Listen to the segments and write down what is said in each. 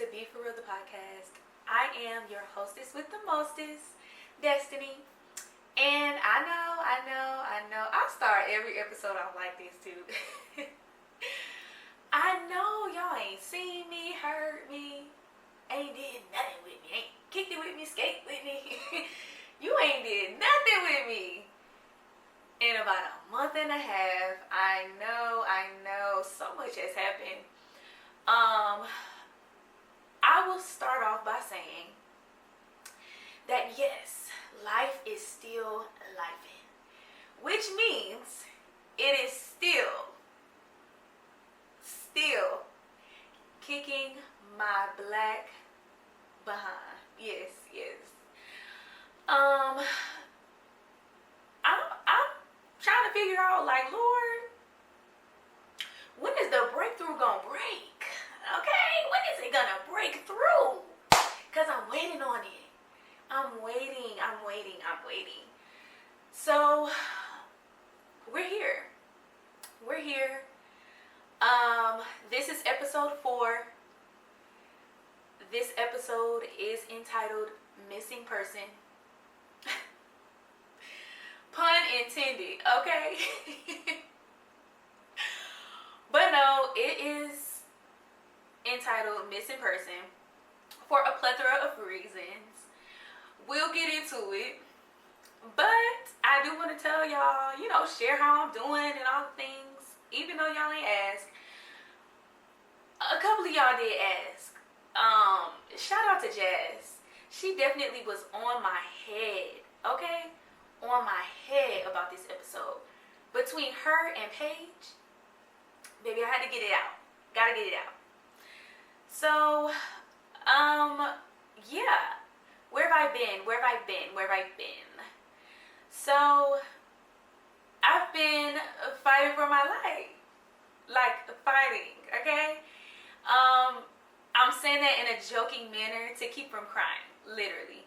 to Be For Real, the podcast. I am your hostess with the mostest, Destiny. And I know. I start every episode off like this too. I know y'all ain't seen me, heard me, ain't did nothing with me, ain't kicked it with me, skate with me. You ain't did nothing with me. In about a month and a half, I know, so much has happened. I will start off by saying that yes, life is still lifing, which means it is still kicking my black behind. Yes. I'm trying to figure out, like, Lord, when is the breakthrough gonna break? Okay, when is it gonna break through? Because I'm waiting on it. I'm waiting. So, we're here. This is episode 4. This episode is entitled Missing Person. Pun intended, okay? But no, it is entitled Missing Person for a plethora of reasons. We'll get into it. But I do want to tell y'all, share how I'm doing and all the things. Even though y'all ain't asked. A couple of y'all did ask. Shout out to Jazz. She definitely was on my head, okay? On my head about this episode. Between her and Paige, baby, I had to get it out. Gotta get it out. So, yeah. Where have I been? So, I've been fighting for my life. Like, fighting, okay? I'm saying that in a joking manner to keep from crying, literally.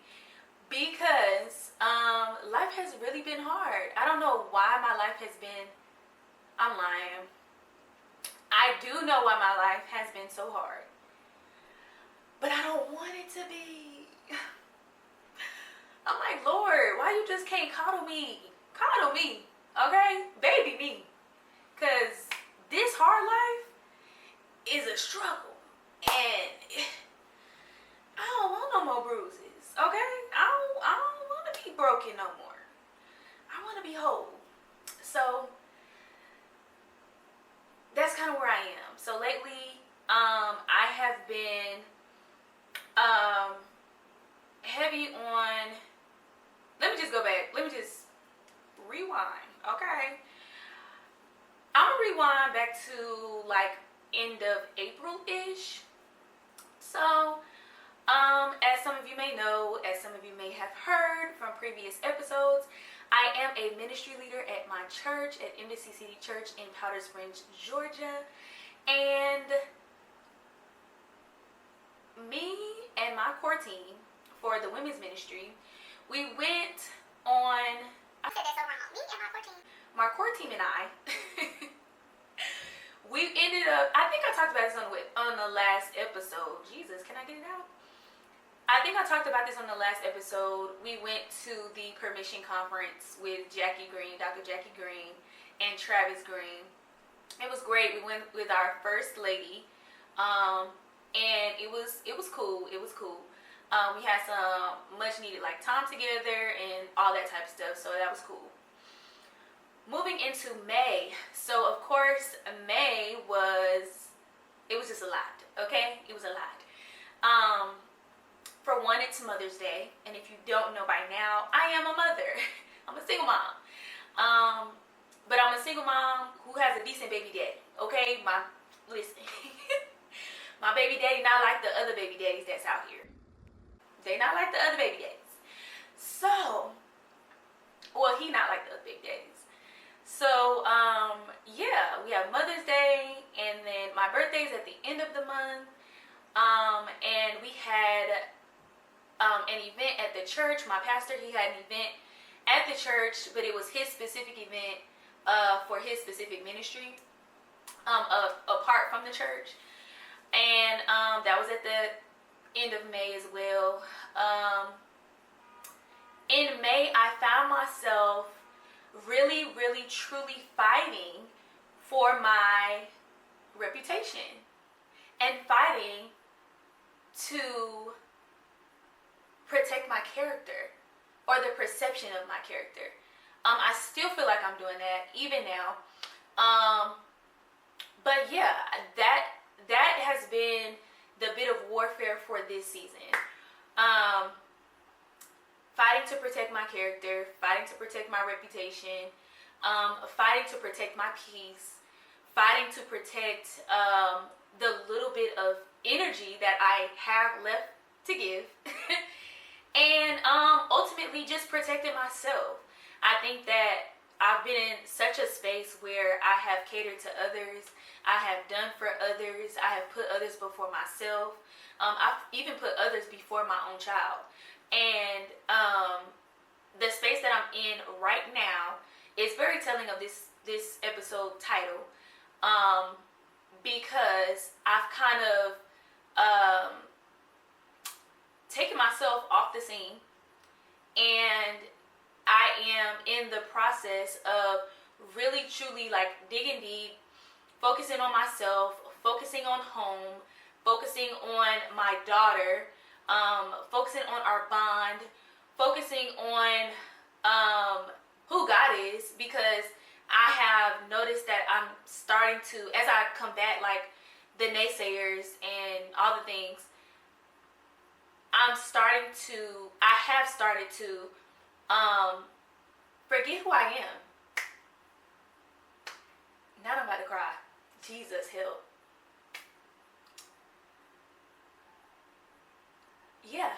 Because life has really been hard. I don't know why my life has been, I'm lying. I do know why my life has been so hard. But I don't want it to be. I'm like, Lord, why you just can't coddle me? Coddle me, okay? Baby me. Because this hard life is a struggle. And I don't want no more bruises, okay? I don't want to be broken no more. I want to be whole. So that's kind of where I am. So lately, I have been heavy on. Let me just go back. Let me just rewind, okay? I'm gonna rewind back to like end of April-ish. So, as some of you may know, as some of you may have heard from previous episodes, I am a ministry leader at my church, at Embassy City Church in Powder Springs, Georgia. And me and my core team for the women's ministry, we went on. I said that so wrong. Me and my core team and I. We ended up, I think I talked about this on the last episode. Jesus, can I get it out? I think I talked about this on the last episode. We went to the Permission Conference with Jackie Green, Dr. Jackie Green, and Travis Green. It was great. We went with our first lady, and it was cool. We had some much needed like time together and all that type of stuff, so that was cool. Moving into May, so of course May was just a lot, okay? It was a lot. For one, it's Mother's Day, and if you don't know by now, I am a mother. I'm a single mom. But I'm a single mom who has a decent baby daddy, okay? Listen, my baby daddy not like the other baby daddies that's out here. They not like the other baby daddies. So, well, he not like the other baby daddies. So, yeah, we have Mother's Day, and then my birthday's at the end of the month, and we had an event at the church. My pastor, he had an event at the church, but it was his specific event for his specific ministry, apart from the church. And that was at the end of May as well. In May, I found myself really, really, truly fighting for my reputation and fighting to protect my character or the perception of my character. I still feel like I'm doing that even now. But yeah, that has been the bit of warfare for this season. Fighting to protect my character, fighting to protect my reputation, fighting to protect my peace, fighting to protect the little bit of energy that I have left to give, and ultimately just protecting myself. I think that I've been in such a space where I have catered to others, I have done for others, I have put others before myself. I've even put others before my own child. And the space that I'm in right now is very telling of this episode title, because I've kind of taken myself off the scene, and I am in the process of really truly like digging deep, focusing on myself, focusing on home, focusing on my daughter, focusing on our bond, focusing on who God is, because I have noticed that I'm starting to, as I combat like the naysayers and all the things, I have started to forget who I am. Now I'm about to cry. Jesus, help. Yeah.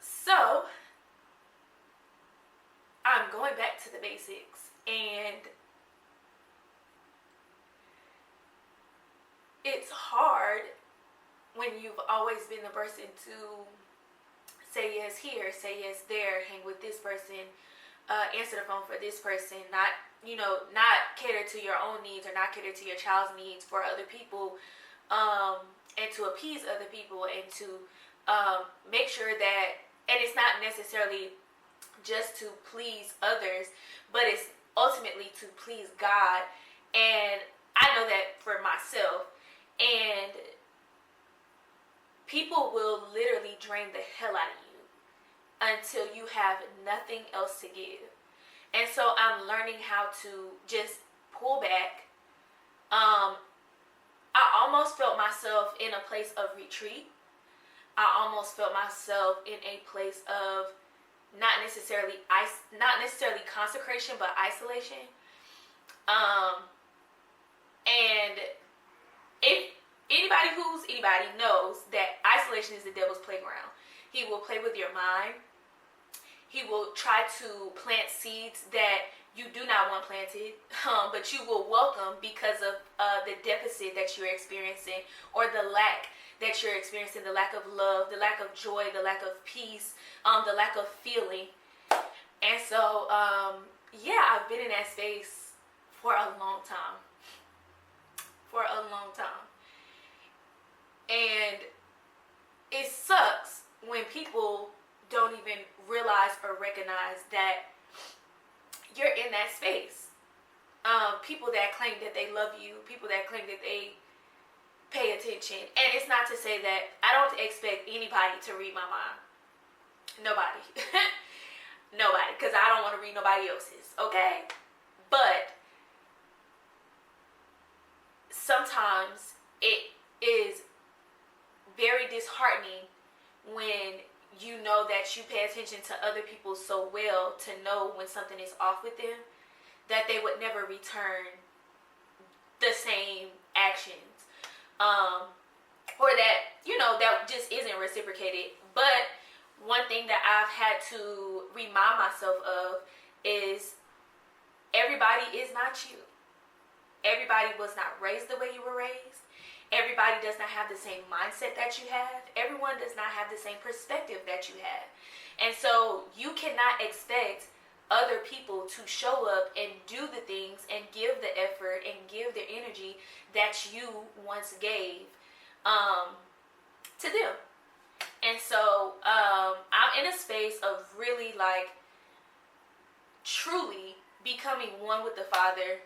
So, I'm going back to the basics, and it's hard when you've always been the person to say yes here, say yes there, hang with this person, answer the phone for this person, not cater to your own needs or not cater to your child's needs for other people, and to appease other people, and to make sure that, and it's not necessarily just to please others, but it's ultimately to please God. And I know that for myself. And people will literally drain the hell out of you until you have nothing else to give. And so I'm learning how to just pull back. I almost felt myself in a place of retreat. I almost felt myself in a place of not necessarily consecration, but isolation. And if anybody knows that isolation is the devil's playground. He will play with your mind. He will try to plant seeds that you do not want planted, but you will welcome because of the deficit that you're experiencing, or the lack that you're experiencing, the lack of love, the lack of joy, the lack of peace, the lack of feeling. And so, I've been in that space for a long time. And it sucks when people don't even realize or recognize that you're in that space. People that claim that they love you, people that claim that they pay attention. And it's not to say that I don't expect anybody to read my mind. Nobody. Nobody. Because I don't want to read nobody else's. Okay? But sometimes it is very disheartening when you know that you pay attention to other people so well to know when something is off with them, that they would never return the same actions. Or that, that just isn't reciprocated. But one thing that I've had to remind myself of is everybody is not you. Everybody was not raised the way you were raised. Everybody does not have the same mindset that you have. Everyone does not have the same perspective that you have. And so you cannot expect other people to show up and do the things and give the effort and give the energy that you once gave. to them. And so I'm in a space of really like truly becoming one with the Father,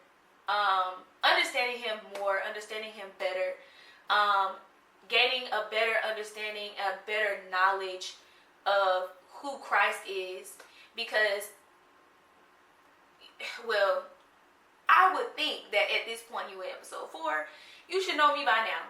understanding him more, understanding him better, gaining a better understanding, a better knowledge of who Christ is. Because, well, I would think that at this point you in episode 4, you should know me by now.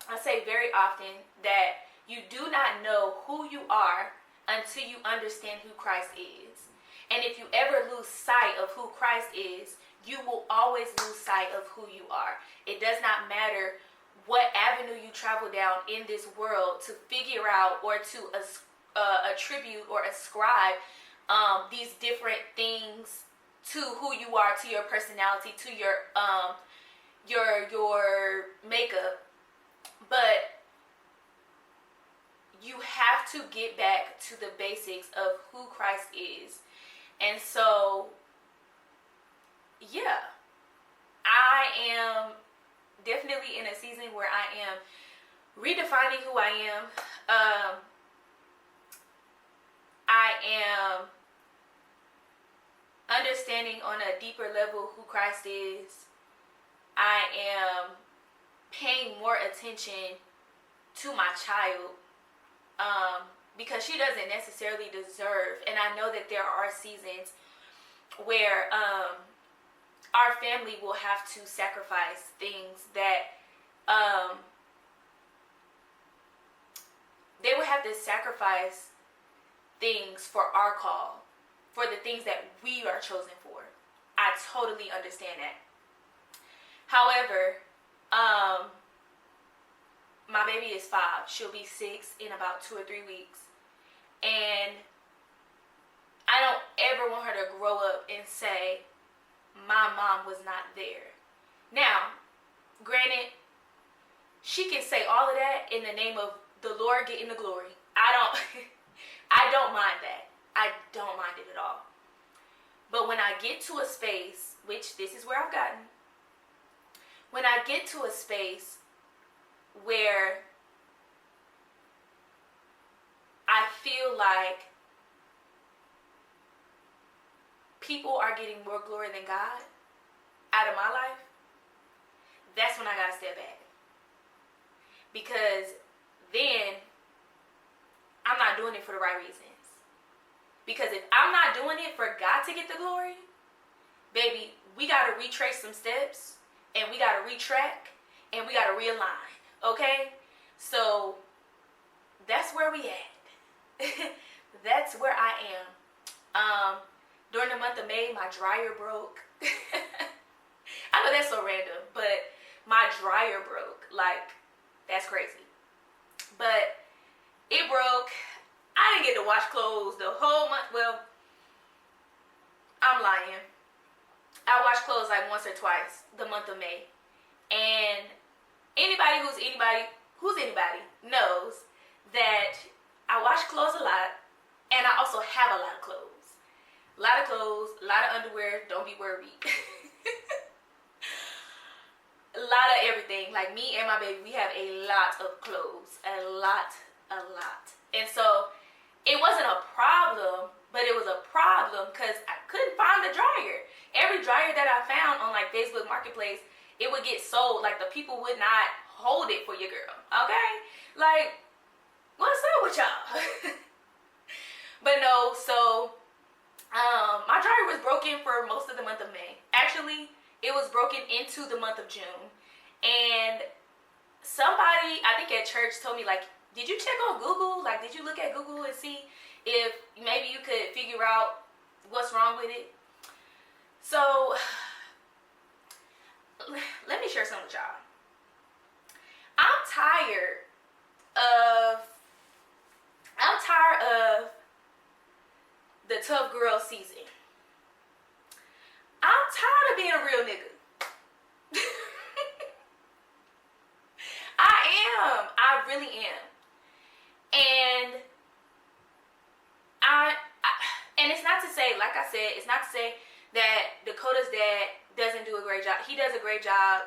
I say very often that you do not know who you are until you understand who Christ is. And if you ever lose sight of who Christ is, you will always lose sight of who you are. It does not matter what avenue you travel down in this world to figure out or to attribute or ascribe these different things to who you are, to your personality, to your makeup. But you have to get back to the basics of who Christ is. And so, yeah, I am definitely in a season where I am redefining who I am. I am understanding on a deeper level who Christ is. I am paying more attention to my child, because she doesn't necessarily deserve. And I know that there are seasons where our family will have to sacrifice things that they will have to sacrifice things for our call, for the things that we are chosen for. I totally understand that. However, my baby is 5. She'll be 6 in about 2 or 3 weeks. And I don't ever want her to grow up and say, my mom was not there. Now, granted, she can say all of that in the name of the Lord getting the glory. I don't mind that. I don't mind it at all. But when I get to a space, which this is where I've gotten, when I get to a space where I feel like people are getting more glory than God out of my life, that's when I gotta step back. Because then I'm not doing it for the right reasons. Because if I'm not doing it for God to get the glory, baby, we gotta retrace some steps, and we gotta retrack, and we gotta realign. Okay? So that's where we at. That's where I am. During the month of May, my dryer broke. I know that's so random, but my dryer broke. Like, that's crazy. But it broke. I didn't get to wash clothes the whole month. Well, I'm lying. I washed clothes like once or twice the month of May. And anybody who's anybody knows that I wash clothes a lot, and I also have a lot of clothes. A lot of clothes, a lot of underwear, don't be worried. A lot of everything. Like me and my baby, we have a lot of clothes. A lot. And so it wasn't a problem, but it was a problem because I couldn't find the dryer. Every dryer that I found on like Facebook Marketplace, it would get sold. Like the people would not hold it for your girl. Okay? Like, what's up with y'all? But no, so my dryer was broken for most of the month of May. Actually, it was broken into the month of June. And somebody, I think at church, told me, like, did you check on Google? Like, did you look at Google and see if maybe you could figure out what's wrong with it? So, let me share something with y'all. I'm tired of the tough girl season. I'm tired of being a real nigga. I really am. And and it's not to say, like I said, it's not to say that Dakota's dad doesn't do a great job. He does a great job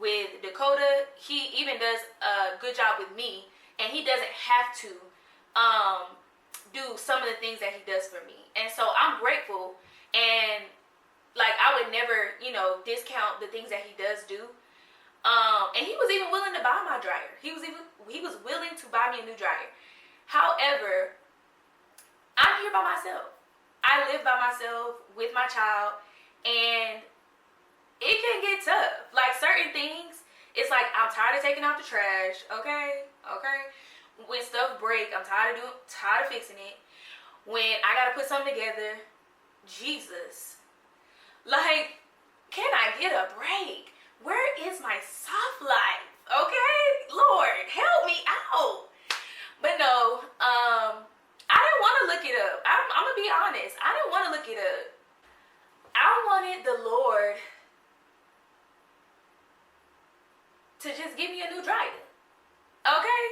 with Dakota. He even does a good job with me. and he doesn't have to do some of the things that he does for me. And so I'm grateful, and like I would never, discount the things that he does do. And he was even willing to buy my dryer. He was willing to buy me a new dryer. However, I'm here by myself. I live by myself with my child, and it can get tough. Like certain things, it's like I'm tired of taking out the trash. Okay. When stuff break, I'm tired of fixing it. When I gotta put something together, Jesus, like, can I get a break? Where is my soft life? Okay, Lord, help me out. But no, I didn't want to look it up. I'm gonna be honest. I didn't want to look it up. I wanted the Lord to just give me a new dryer. Okay?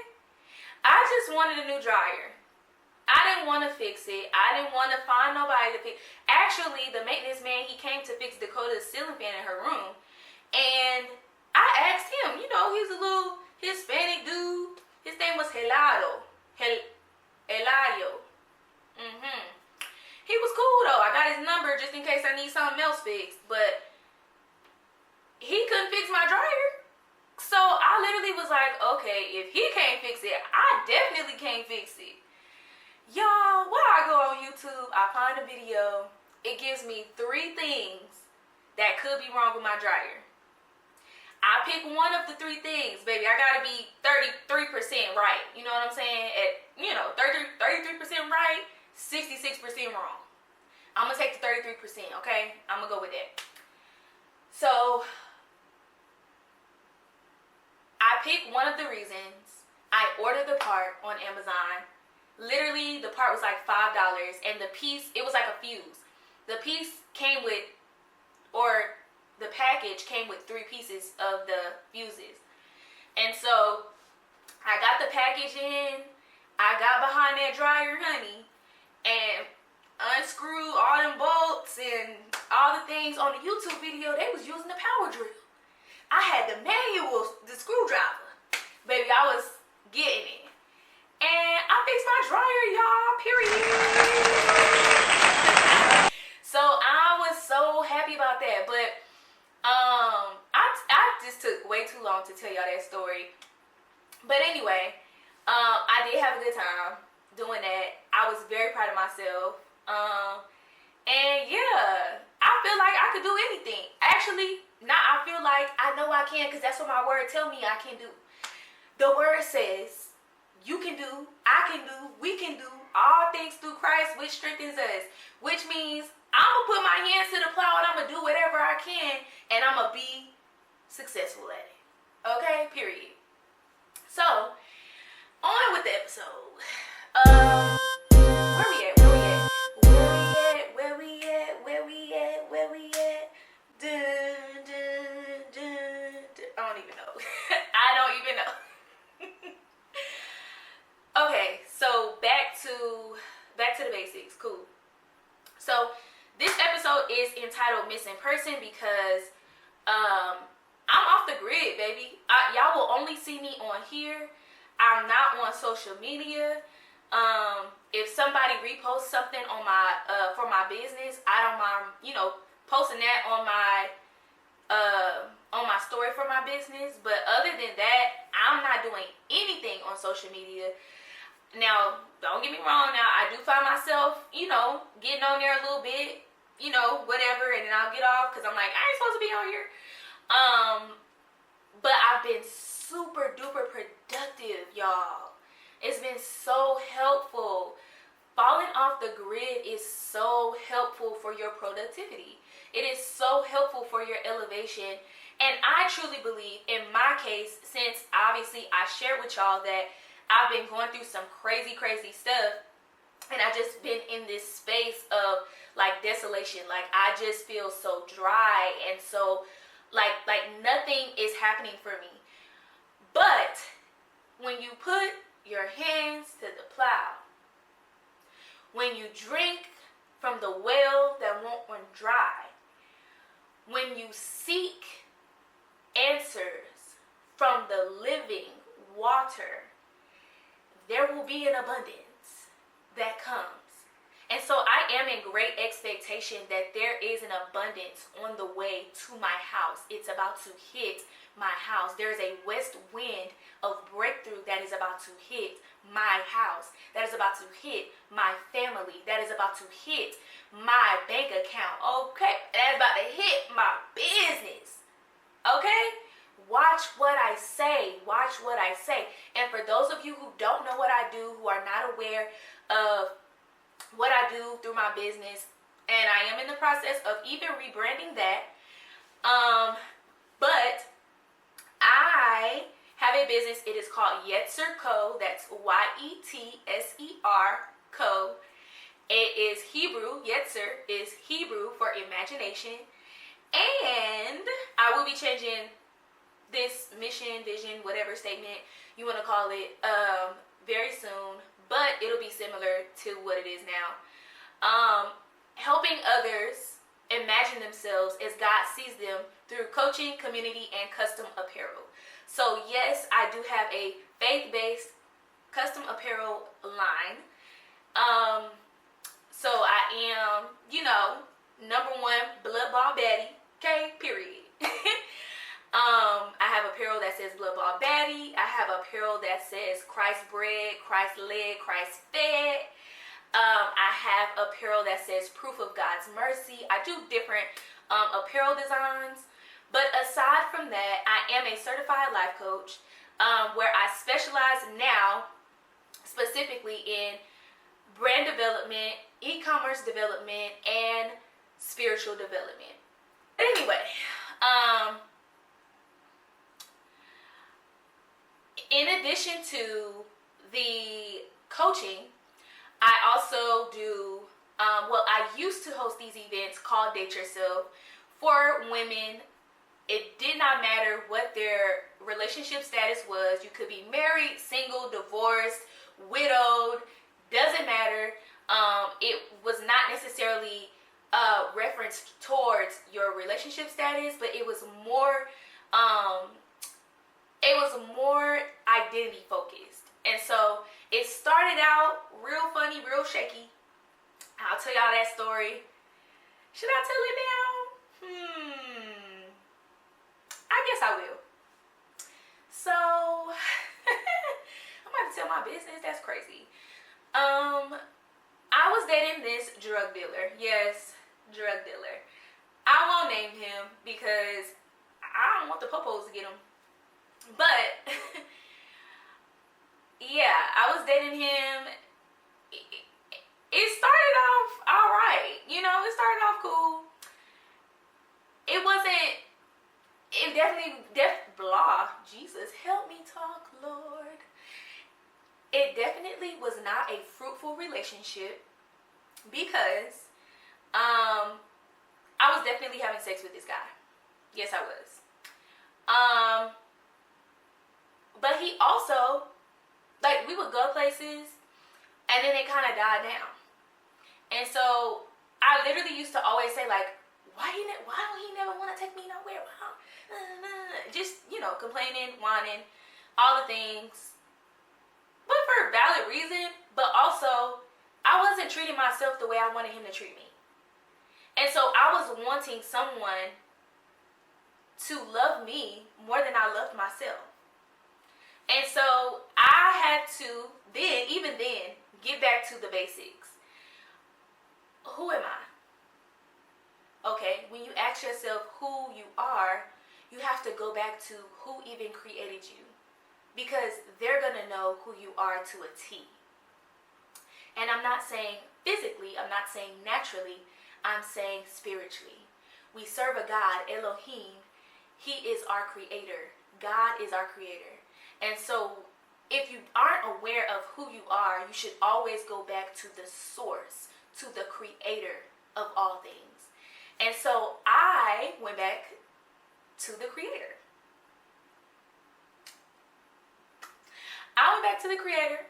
I just wanted a new dryer. I didn't want to fix it. I didn't want to find nobody to fix. Actually, the maintenance man, he came to fix Dakota's ceiling fan in her room. And I asked him, he's a little Hispanic dude. His name was Eladio. He was cool though. I got his number just in case I need something else fixed. But he couldn't fix my dryer. So I literally was like, okay, if he can't fix it, I definitely can't fix it. Y'all, when I go on YouTube, I find a video. It gives me 3 things that could be wrong with my dryer. I pick one of the 3 things, baby. I gotta be 33% right. You know what I'm saying? At 33% right, 66% wrong. I'm gonna take the 33%, okay? I'm gonna go with that. So I pick one of the reasons. I ordered the part on Amazon. Literally, the part was like $5, and the piece, it was like a fuse. The piece came with, or the package came with 3 pieces of the fuses. And so I got the package in, I got behind that dryer, honey, and unscrewed all them bolts and all the things on the YouTube video. They was using the power drill. I had the screwdriver. Baby, I was getting it. And I fixed my dryer, y'all, period. So I was so happy about that. But I just took way too long to tell y'all that story. But anyway, I did have a good time doing that. I was very proud of myself. And yeah, I feel like I could do anything. Actually, I feel like I know I can, because that's what my word tell me I can do. The word says, you can do, I can do, we can do all things through Christ, which strengthens us. Which means I'm going to put my hands to the plow and I'm going to do whatever I can, and I'm going to be successful at it. Okay? Period. So, on with the episode. Where we at? Dun, dun, dun, dun. I don't even know. I don't even know. Okay, so back to the basics. Cool. So this episode is entitled Missing Person because I'm off the grid, baby. Y'all will only see me on here. I'm not on social media. If somebody reposts something on my for my business, I don't mind, posting that on my story for my business. But other than that, I'm not doing anything on social media. Now, don't get me wrong. Now, I do find myself, getting on there a little bit, whatever, and then I'll get off because I'm like, I ain't supposed to be on here. But I've been super duper productive, y'all. It's been so helpful. Falling off the grid is so helpful for your productivity. It is so helpful for your elevation. And I truly believe, in my case, since obviously I shared with y'all that I've been going through some crazy stuff, and I just been in this space of like desolation. Like I just feel so dry and so like nothing is happening for me. But when you put your hands to the plow, when you drink from the well that won't run dry, when you seek answers from the living water, there will be an abundance that comes. And so I am in great expectation that there is an abundance on the way to my house. It's about to hit my house. There's a west wind of breakthrough that is about to hit my house, that is about to hit my family, that is about to hit my bank account. Okay, that's about to hit my business. Okay, watch what I say. Watch what I say. And for those of you who don't know what I do, who are not aware of what I do through my business, and I am in the process of even rebranding that, but I have a business. It is called Yetzer Co. That's YETSER Co. It is Hebrew. Yetzer is Hebrew for imagination. And I will be changing this mission, vision, whatever statement you want to call it, very soon. But it'll be similar to what it is now. Helping others imagine themselves as God sees them through coaching, community, and custom apparel. So yes, I do have a faith-based custom apparel line. So I am, #1 blood ball baddie. Okay, period. I have apparel that says blood ball baddie. I have apparel that says Christ bread, Christ led, Christ fed. I have apparel that says proof of God's mercy. I do different apparel designs. But aside from that, I am a certified life coach where I specialize now specifically in brand development, e-commerce development, and spiritual development. But anyway, in addition to the coaching, I also do, I used to host these events called Date Yourself for women. It did not matter what their relationship status was. You could be married, single, divorced, widowed, doesn't matter. It was not necessarily referenced towards your relationship status, but it was more identity focused. And so it started out real funny, real shaky. I'll tell y'all that story. Should I tell it now? I guess I will. So I'm about to tell my business. That's crazy. I was dating this drug dealer. Yes, drug dealer. I won't name him because I don't want the popos to get him. But yeah, I was dating him. It started off all right. It started off cool. Jesus, help me talk, Lord. It definitely was not a fruitful relationship because I was definitely having sex with this guy. Yes, I was. But he also, we would go places and then it kind of died down. And so I literally used to always say, why don't he never want to take me nowhere? Just, complaining, whining, all the things. But for a valid reason, but also I wasn't treating myself the way I wanted him to treat me. And so I was wanting someone to love me more than I loved myself. And so I had to even then, get back to the basics. Who am I? Okay, when you ask yourself who you are, you have to go back to who even created you. Because they're going to know who you are to a T. And I'm not saying physically, I'm not saying naturally, I'm saying spiritually. We serve a God, Elohim. He is our creator. God is our creator. And so if you aren't aware of who you are, you should always go back to the source, to the creator of all things. And so I went back to the creator. I went back to the creator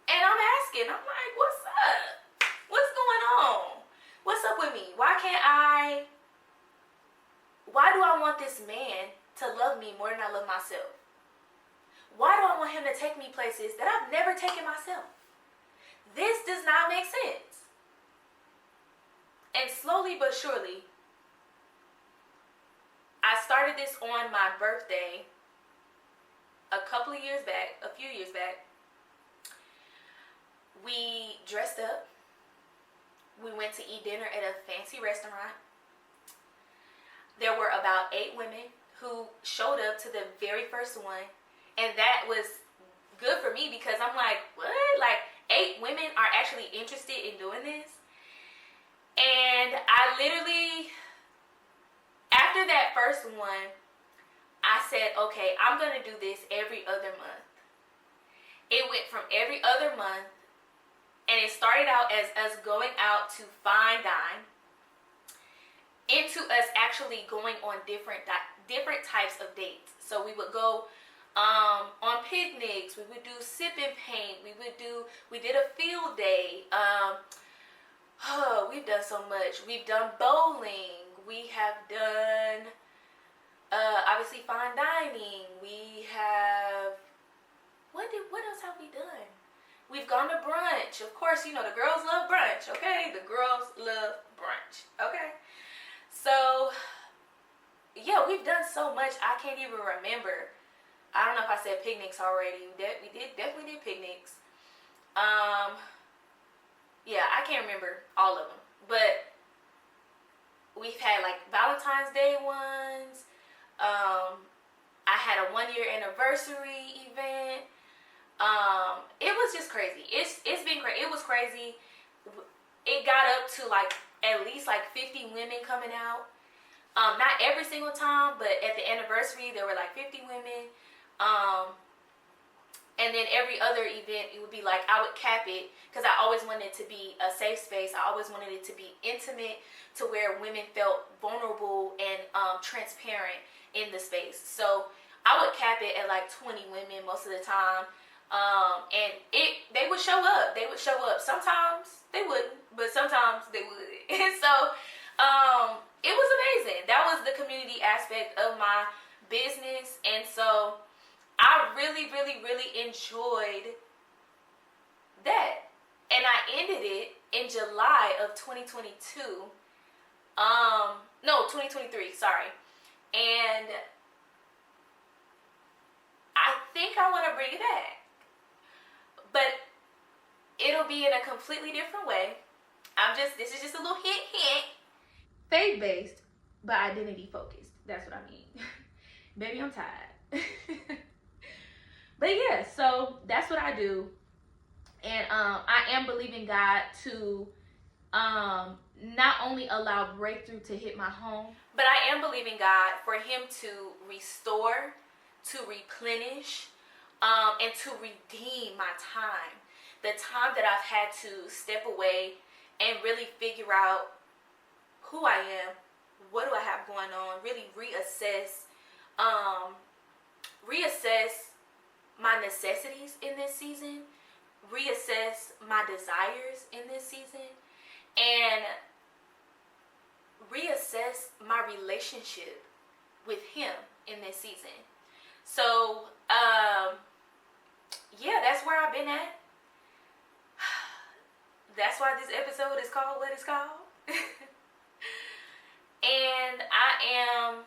and I'm asking, I'm like, what's up? What's going on? What's up with me? Why do I want this man to love me more than I love myself? Why do I want him to take me places that I've never taken myself? This does not make sense. And slowly but surely, I started this on my birthday a few years back. We dressed up. We went to eat dinner at a fancy restaurant. There were about 8 women who showed up to the very first one. And that was good for me because I'm like, what? Like, 8 women are actually interested in doing this? And I literally, after that first one, I said, okay, I'm going to do this every other month. It went from every other month, and it started out as us going out to fine dine, into us actually going on different types of dates. So we would go on picnics, we would do sip and paint, we did a field day. We've done so much. We've done bowling. We have done obviously fine dining. We have what else have we done? We've gone to brunch. Of course, you know the girls love brunch, okay? The girls love brunch, okay? So yeah, we've done so much I can't even remember. I don't know if I said picnics already. We definitely did picnics. Yeah, I can't remember all of them. But we've had like Valentine's Day ones. I had a 1-year anniversary event. It was just crazy. It's been crazy. It was crazy. It got up to like at least like 50 women coming out. Not every single time, but at the anniversary there were like 50 women. And then every other event, it would be like, I would cap it because I always wanted it to be a safe space. I always wanted it to be intimate to where women felt vulnerable and transparent in the space. So I would cap it at like 20 women most of the time. And they would show up. They would show up. Sometimes they wouldn't, but sometimes they would. And so it was amazing. That was the community aspect of my business. And so I really, really, really enjoyed that. And I ended it in July of 2022. No, 2023, sorry. And I think I want to bring it back. But it'll be in a completely different way. This is just a little hint. Faith-based, but identity-focused. That's what I mean. Baby, I'm tired. But yeah, so that's what I do. And I am believing God to not only allow breakthrough to hit my home, but I am believing God for him to restore, to replenish, and to redeem my time. The time that I've had to step away and really figure out who I am, what do I have going on, really reassess my necessities in this season, reassess my desires in this season, and reassess my relationship with him in this season. So, yeah, that's where I've been at. That's why this episode is called what it's called. And I am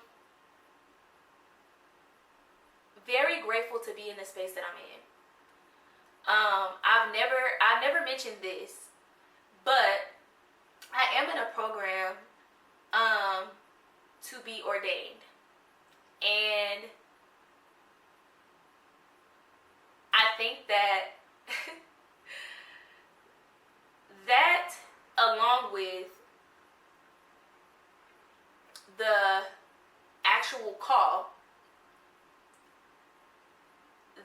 very grateful to be in the space that I'm in. I've never mentioned this, but I am in a program to be ordained. And I think that that, along with the actual call,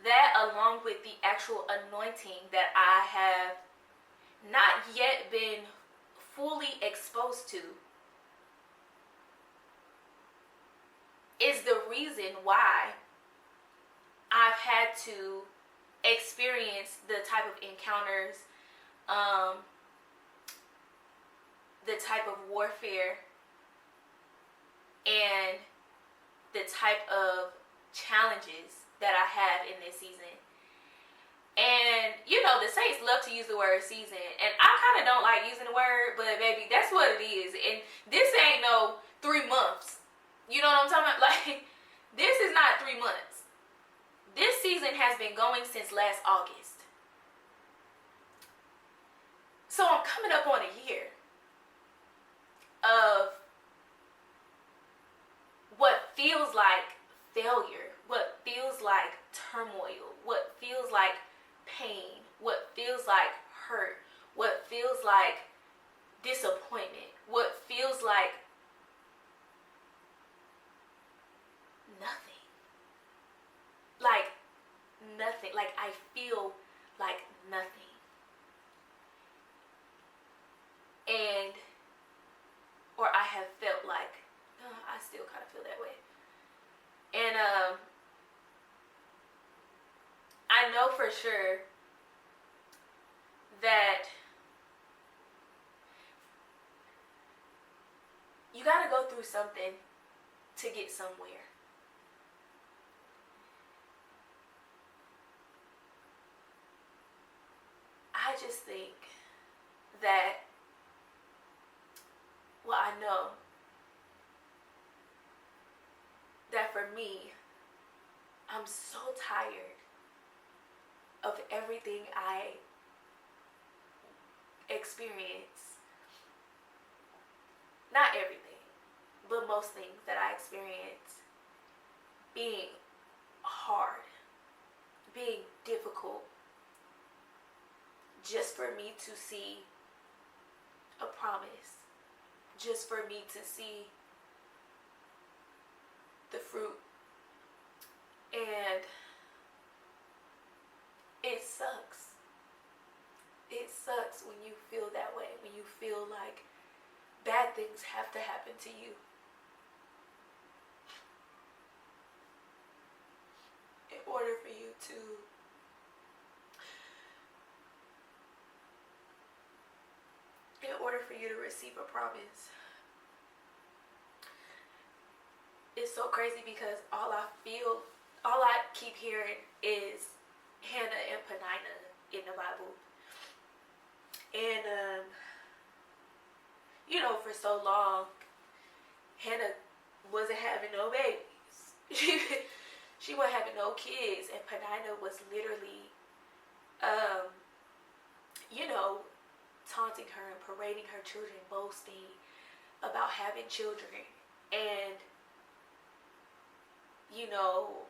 that along with the actual anointing that I have not yet been fully exposed to, is the reason why I've had to experience the type of encounters, the type of warfare, and the type of challenges that I have in this season. And, you know, the Saints love to use the word season. And I kind of don't like using the word, but baby, that's what it is. And this ain't no 3 months. You know what I'm talking about? Like, this is not 3 months. This season has been going since last August. So I'm coming up on a year of what feels like failure, what feels like turmoil, what feels like pain, what feels like hurt, what feels like disappointment, what feels like nothing. Like nothing. Like I feel like nothing. And, or I have felt like, I still kind of feel that way. And I know for sure that you got to go through something to get somewhere. I just think that, well, I know that for me, I'm so tired of everything I experience. Not everything, but most things that I experience being hard, being difficult, just for me to see a promise, just for me to see the fruit. And it sucks. It sucks when you feel that way, when you feel like bad things have to happen to you in order for you to receive a promise. It's so crazy because all I keep hearing is Hannah and Penina in the Bible. And you know, for so long Hannah wasn't having no babies. She wasn't having no kids, and Penina was literally you know, taunting her and parading her children, boasting about having children. And you know,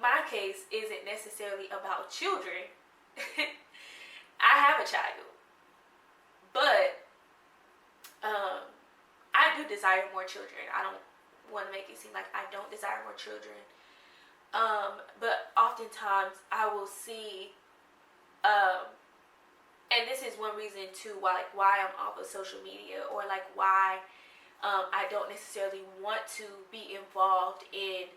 my case isn't necessarily about children. I have a child, but I do desire more children. I don't want to make it seem like I don't desire more children, but oftentimes I will see, and this is one reason too why I'm off of social media, or like why I don't necessarily want to be involved in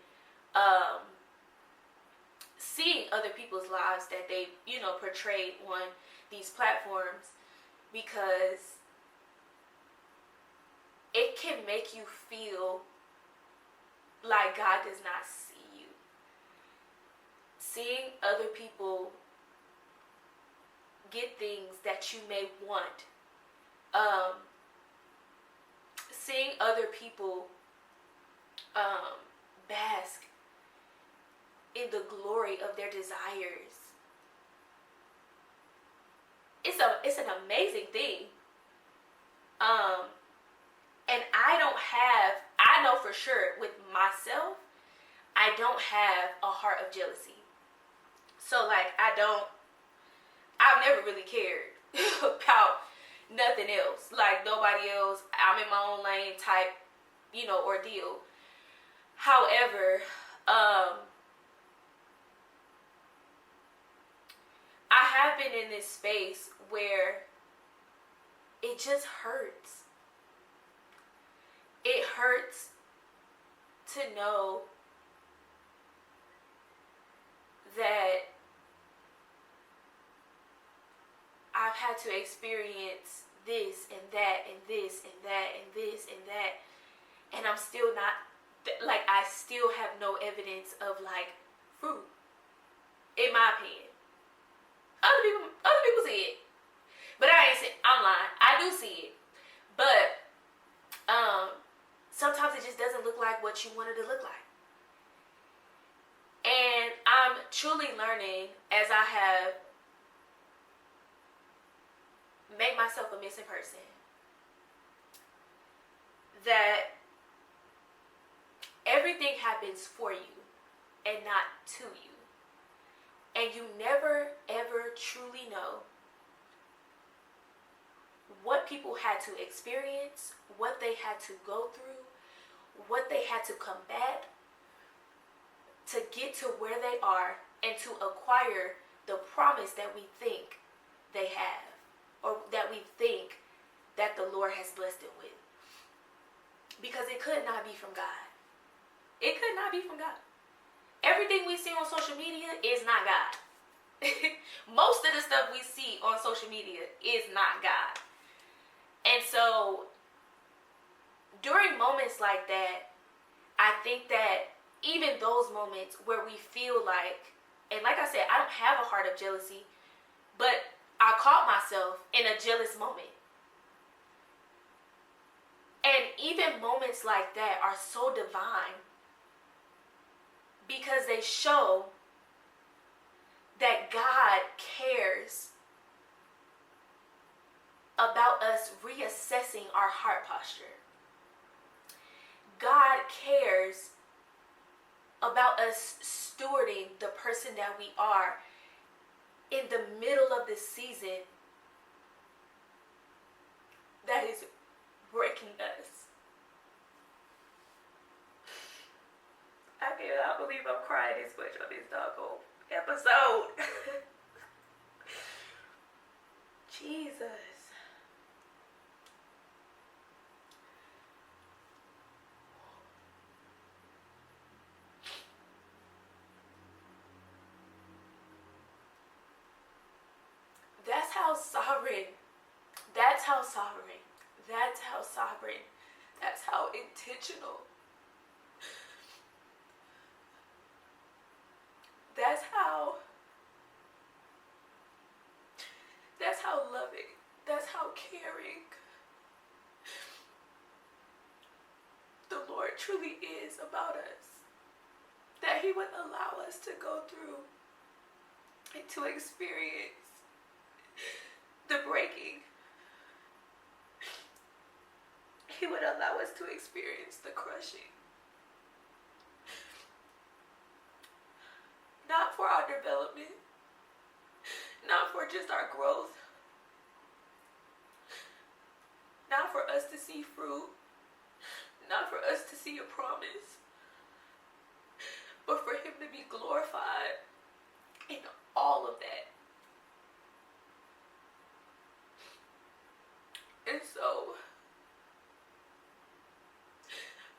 seeing other people's lives that they, you know, portrayed on these platforms, because it can make you feel like God does not see you. Seeing other people get things that you may want, seeing other people bask in the glory of their desires. It's an amazing thing. And I know for sure with myself, I don't have a heart of jealousy. So like I've never really cared about nothing else. Like nobody else, I'm in my own lane type, you know, ordeal. However, I have been in this space where it just hurts. It hurts to know that I've had to experience this and that and this and that and this and that, and I'm still not like I still have no evidence of like fruit, in my opinion. Other people see it, but I ain't see. I'm lying. I do see it, but sometimes it just doesn't look like what you want it to look like. And I'm truly learning as I have made myself a missing person that everything happens for you and not to you. And you never ever truly know what people had to experience, what they had to go through, what they had to combat to get to where they are and to acquire the promise that we think they have, or that we think that the Lord has blessed them with. Because it could not be from God. It could not be from God. Everything we see on social media is not God. Most of the stuff we see on social media is not God. And so during moments like that, I think that even those moments where we feel like, and like I said, I don't have a heart of jealousy, but I caught myself in a jealous moment. And even moments like that are so divine because they show that God cares about us reassessing our heart posture. God cares about us stewarding the person that we are in the middle of this season that is breaking us. I cannot believe I'm crying this much on this doggone episode. Jesus. That's how sovereign. That's how sovereign. That's how sovereign. That's how intentional. That's how loving. That's how caring the Lord truly is about us. That He would allow us to go through and to experience the breaking. He would allow us to experience the crushing. Not for our development, not for just our growth, not for us to see fruit, not for us to see a promise, but for Him to be glorified in all of that. And so,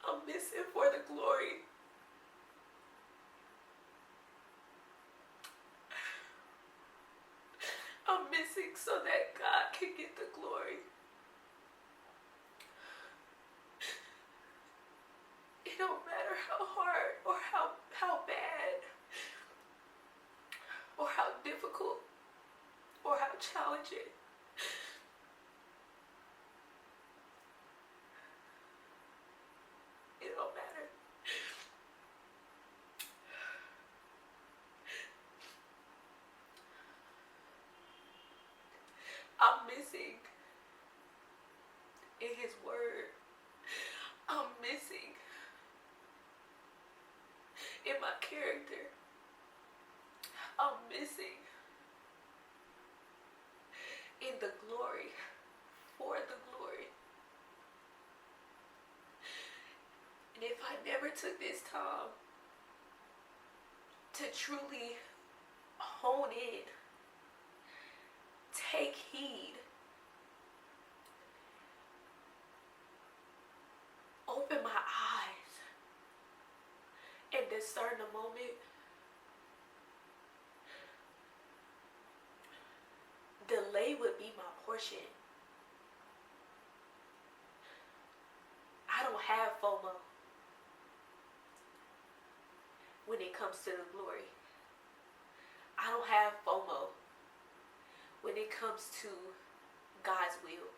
I'm missing for the glory. I'm missing so that God can get the glory. It don't matter how hard or how bad or how difficult or how challenging. It don't matter. I'm missing in His word. I'm missing in my character. I'm missing in the glory, for the glory. And if I never took this time to truly hone in, take heed, open my eyes, and discern the moment, delay would be my portion. I don't have FOMO. when it comes to the glory. I don't have FOMO when it comes to God's will.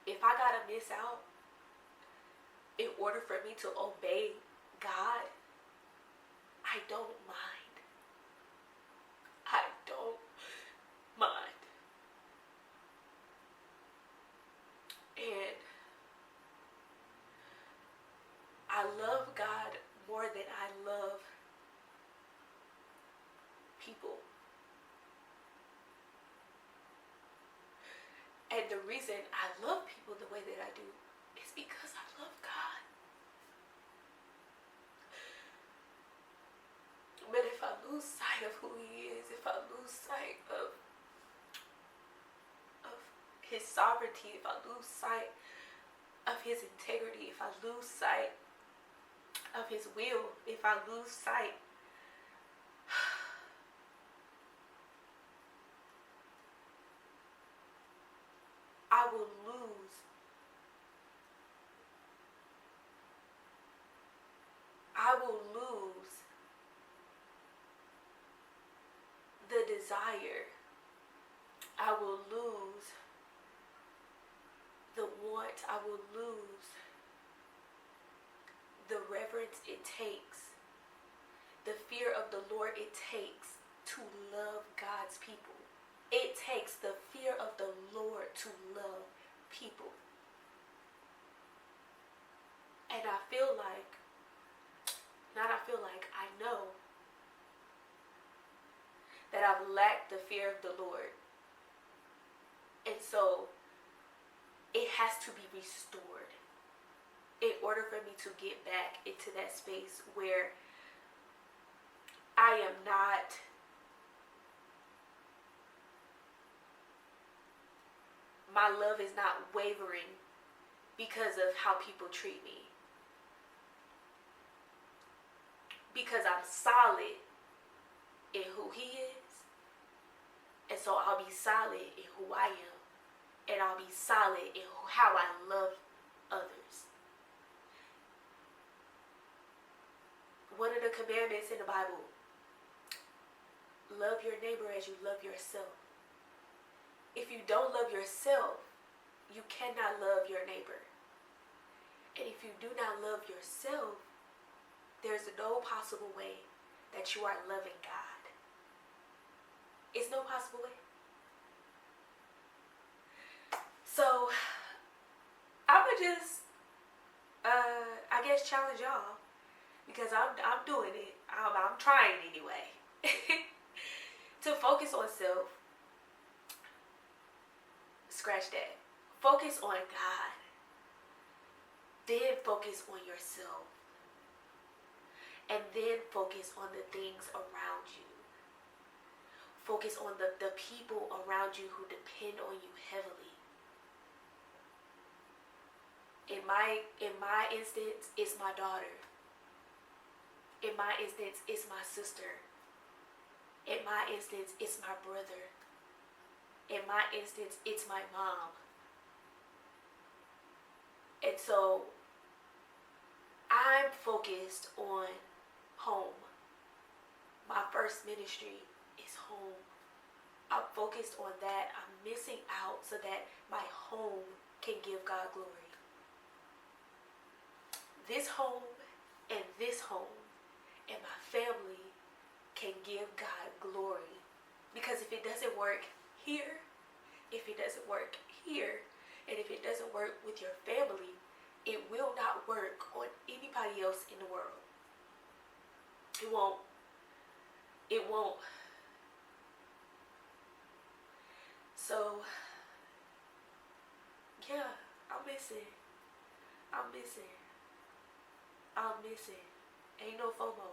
If I gotta miss out in order for me to obey God, I don't mind. I don't mind. And I love God more than I love people. And the reason I love people the way that I do is because I love God. But if I lose sight of who He is, if I lose sight of His sovereignty, if I lose sight of His integrity, if I lose sight of His will, if I lose sight I will lose the desire. I will lose the want. I will lose the reverence it takes, the fear of the Lord it takes to love God's people. It takes the fear of the Lord to love people. And I know that I've lacked the fear of the Lord. And so it has to be restored in order for me to get back into that space where I am not my love is not wavering because of how people treat me. Because I'm solid in who He is. And so I'll be solid in who I am. And I'll be solid in how I love others. One of the commandments in the Bible, love your neighbor as you love yourself. If you don't love yourself, you cannot love your neighbor. And if you do not love yourself, there's no possible way that you are loving God. It's no possible way. So, I would just, I guess, challenge y'all, because I'm doing it. I'm trying anyway. To focus on self. Scratch that. Focus on God. Then focus on yourself. And then focus on the things around you. Focus on the people around you who depend on you heavily. In my instance, it's my daughter. In my instance, it's my sister. In my instance, it's my brother. In my instance, it's my mom. And so I'm focused on home. My first ministry is home. I'm focused on that. I'm missing out so that my home can give God glory. This home and my family can give God glory. Because if it doesn't work here, if it doesn't work here, and if it doesn't work with your family, it will not work on anybody else in the world. It won't. It won't. So, yeah, I'm missing. Ain't no FOMO.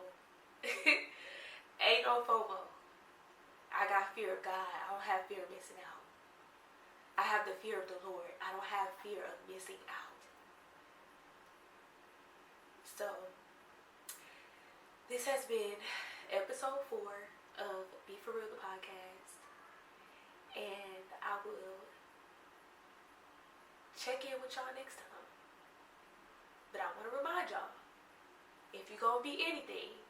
Ain't no FOMO. I got fear of God. I don't have fear of missing out. I have the fear of the Lord. I don't have fear of missing out. So, this has been episode 4 of Be For Real, the podcast. And I will check in with y'all next time. But I want to remind y'all, if you gonna be anything.